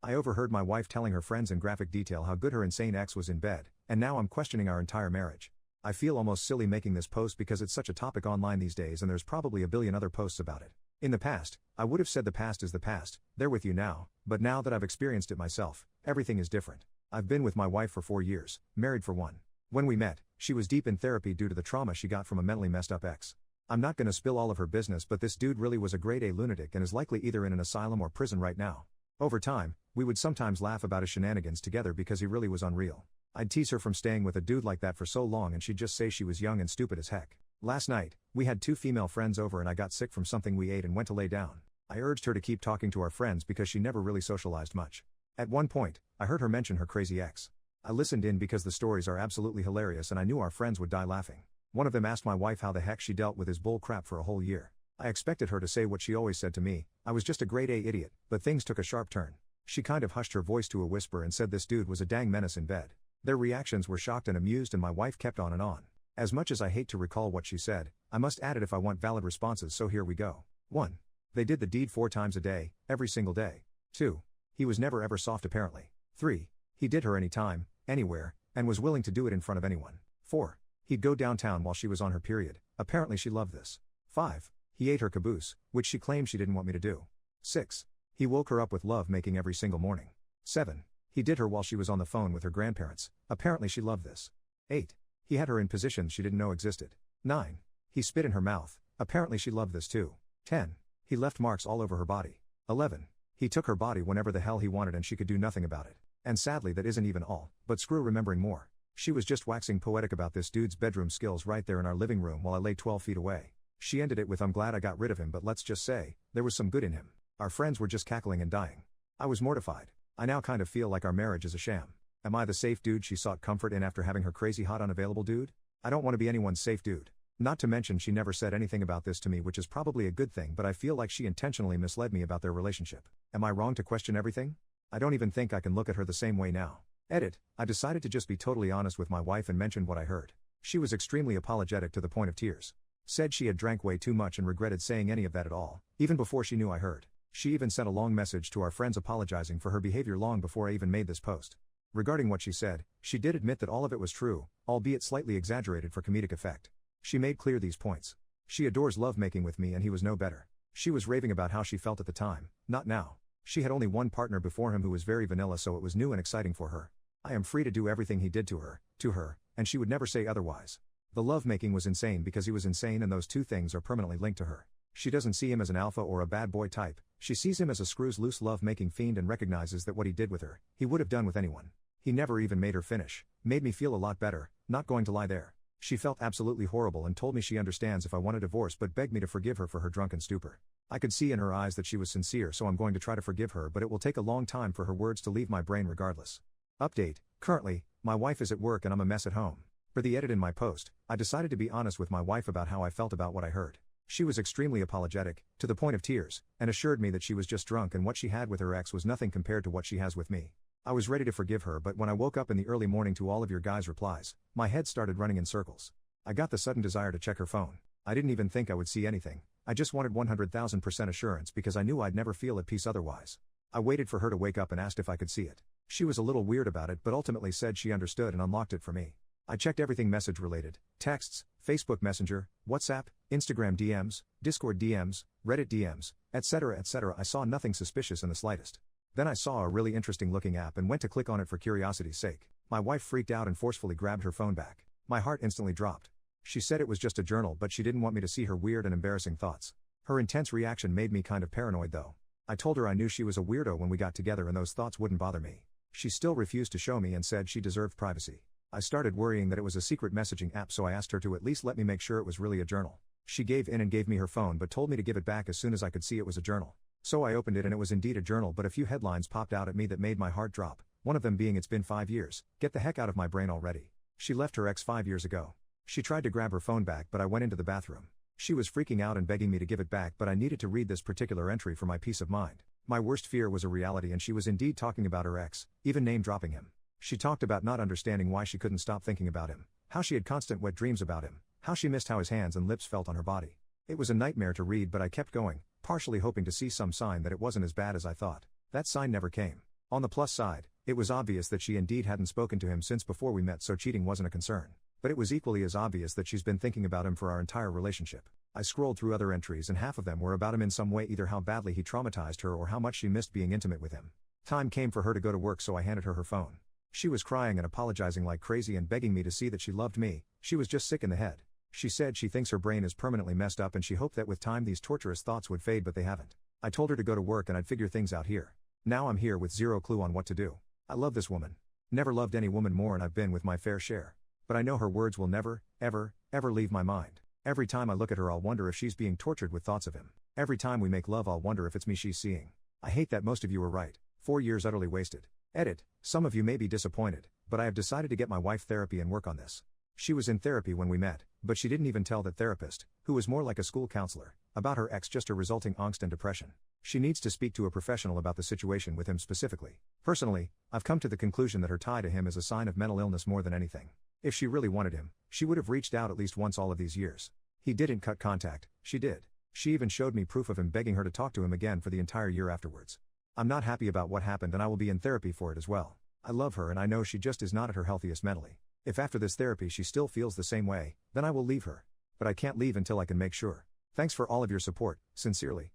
I overheard my wife telling her friends in graphic detail how good her insane ex was in bed, and now I'm questioning our entire marriage. I feel almost silly making this post because it's such a topic online these days and there's probably a billion other posts about it. In the past, I would have said the past is the past, they're with you now, but now that I've experienced it myself, everything is different. I've been with my wife for 4 years, married for 1. When we met, she was deep in therapy due to the trauma she got from a mentally messed up ex. I'm not gonna spill all of her business, but this dude really was a grade A lunatic and is likely either in an asylum or prison right now. Over time, we would sometimes laugh about his shenanigans together because he really was unreal. I'd tease her from staying with a dude like that for so long and she'd just say she was young and stupid as heck. Last night, we had 2 female friends over and I got sick from something we ate and went to lay down. I urged her to keep talking to our friends because she never really socialized much. At one point, I heard her mention her crazy ex. I listened in because the stories are absolutely hilarious and I knew our friends would die laughing. One of them asked my wife how the heck she dealt with his bull crap for a whole year. I expected her to say what she always said to me, I was just a grade A idiot, but things took a sharp turn. She kind of hushed her voice to a whisper and said this dude was a dang menace in bed. Their reactions were shocked and amused and my wife kept on and on. As much as I hate to recall what she said, I must add it if I want valid responses, so here we go. 1. They did the deed 4 times a day, every single day. 2. He was never ever soft apparently. 3. He did her anytime, anywhere, and was willing to do it in front of anyone. 4. He'd go downtown while she was on her period, apparently she loved this. 5. He ate her caboose, which she claimed she didn't want me to do. 6. He woke her up with love making every single morning. 7. He did her while she was on the phone with her grandparents, apparently she loved this. 8. He had her in positions she didn't know existed. 9. He spit in her mouth, apparently she loved this too. 10. He left marks all over her body. 11. He took her body whenever the hell he wanted and she could do nothing about it. And sadly that isn't even all, but screw remembering more. She was just waxing poetic about this dude's bedroom skills right there in our living room while I lay 12 feet away. She ended it with I'm glad I got rid of him, but let's just say, there was some good in him. Our friends were just cackling and dying. I was mortified. I now kind of feel like our marriage is a sham. Am I the safe dude she sought comfort in after having her crazy hot unavailable dude? I don't want to be anyone's safe dude. Not to mention she never said anything about this to me, which is probably a good thing, but I feel like she intentionally misled me about their relationship. Am I wrong to question everything? I don't even think I can look at her the same way now. Edit, I decided to just be totally honest with my wife and mention what I heard. She was extremely apologetic to the point of tears. Said she had drank way too much and regretted saying any of that at all, even before she knew I heard. She even sent a long message to our friends apologizing for her behavior long before I even made this post. Regarding what she said, she did admit that all of it was true, albeit slightly exaggerated for comedic effect. She made clear these points. She adores lovemaking with me and he was no better. She was raving about how she felt at the time, not now. She had only one partner before him who was very vanilla, so it was new and exciting for her. I am free to do everything he did to her, and she would never say otherwise. The lovemaking was insane because he was insane and those two things are permanently linked to her. She doesn't see him as an alpha or a bad boy type, she sees him as a screws-loose love-making fiend and recognizes that what he did with her, he would have done with anyone. He never even made her finish, made me feel a lot better, not going to lie there. She felt absolutely horrible and told me she understands if I want a divorce but begged me to forgive her for her drunken stupor. I could see in her eyes that she was sincere, so I'm going to try to forgive her, but it will take a long time for her words to leave my brain regardless. Update, currently, my wife is at work and I'm a mess at home. For the edit in my post, I decided to be honest with my wife about how I felt about what I heard. She was extremely apologetic, to the point of tears, and assured me that she was just drunk and what she had with her ex was nothing compared to what she has with me. I was ready to forgive her, but when I woke up in the early morning to all of your guys' replies, my head started running in circles. I got the sudden desire to check her phone. I didn't even think I would see anything. I just wanted 100,000% assurance because I knew I'd never feel at peace otherwise. I waited for her to wake up and asked if I could see it. She was a little weird about it but ultimately said she understood and unlocked it for me. I checked everything message related, texts, Facebook Messenger, WhatsApp, Instagram DMs, Discord DMs, Reddit DMs, etc. etc. I saw nothing suspicious in the slightest. Then I saw a really interesting looking app and went to click on it for curiosity's sake. My wife freaked out and forcefully grabbed her phone back. My heart instantly dropped. She said it was just a journal but she didn't want me to see her weird and embarrassing thoughts. Her intense reaction made me kind of paranoid though. I told her I knew she was a weirdo when we got together and those thoughts wouldn't bother me. She still refused to show me and said she deserved privacy. I started worrying that it was a secret messaging app, so I asked her to at least let me make sure it was really a journal. She gave in and gave me her phone but told me to give it back as soon as I could see it was a journal. So I opened it and it was indeed a journal, but a few headlines popped out at me that made my heart drop, one of them being "It's been 5 years, get the heck out of my brain already." She left her ex 5 years ago. She tried to grab her phone back but I went into the bathroom. She was freaking out and begging me to give it back, but I needed to read this particular entry for my peace of mind. My worst fear was a reality and she was indeed talking about her ex, even name dropping him. She talked about not understanding why she couldn't stop thinking about him, how she had constant wet dreams about him, how she missed how his hands and lips felt on her body. It was a nightmare to read but I kept going, partially hoping to see some sign that it wasn't as bad as I thought. That sign never came. On the plus side, it was obvious that she indeed hadn't spoken to him since before we met, so cheating wasn't a concern. But it was equally as obvious that she's been thinking about him for our entire relationship. I scrolled through other entries and half of them were about him in some way, either how badly he traumatized her or how much she missed being intimate with him. Time came for her to go to work, so I handed her her phone. She was crying and apologizing like crazy and begging me to see that she loved me. She was just sick in the head. She said she thinks her brain is permanently messed up and she hoped that with time these torturous thoughts would fade, but they haven't. I told her to go to work and I'd figure things out here. Now I'm here with zero clue on what to do. I love this woman. Never loved any woman more, and I've been with my fair share. But I know her words will never, ever, ever leave my mind. Every time I look at her I'll wonder if she's being tortured with thoughts of him. Every time we make love I'll wonder if it's me she's seeing. I hate that most of you were right. 4 years utterly wasted. Edit. Some of you may be disappointed, but I have decided to get my wife therapy and work on this. She was in therapy when we met, but she didn't even tell that therapist, who was more like a school counselor, about her ex, just her resulting angst and depression. She needs to speak to a professional about the situation with him specifically. Personally, I've come to the conclusion that her tie to him is a sign of mental illness more than anything. If she really wanted him, she would have reached out at least once all of these years. He didn't cut contact, she did. She even showed me proof of him begging her to talk to him again for the entire year afterwards. I'm not happy about what happened and I will be in therapy for it as well. I love her and I know she just is not at her healthiest mentally. If after this therapy she still feels the same way, then I will leave her. But I can't leave until I can make sure. Thanks for all of your support, sincerely.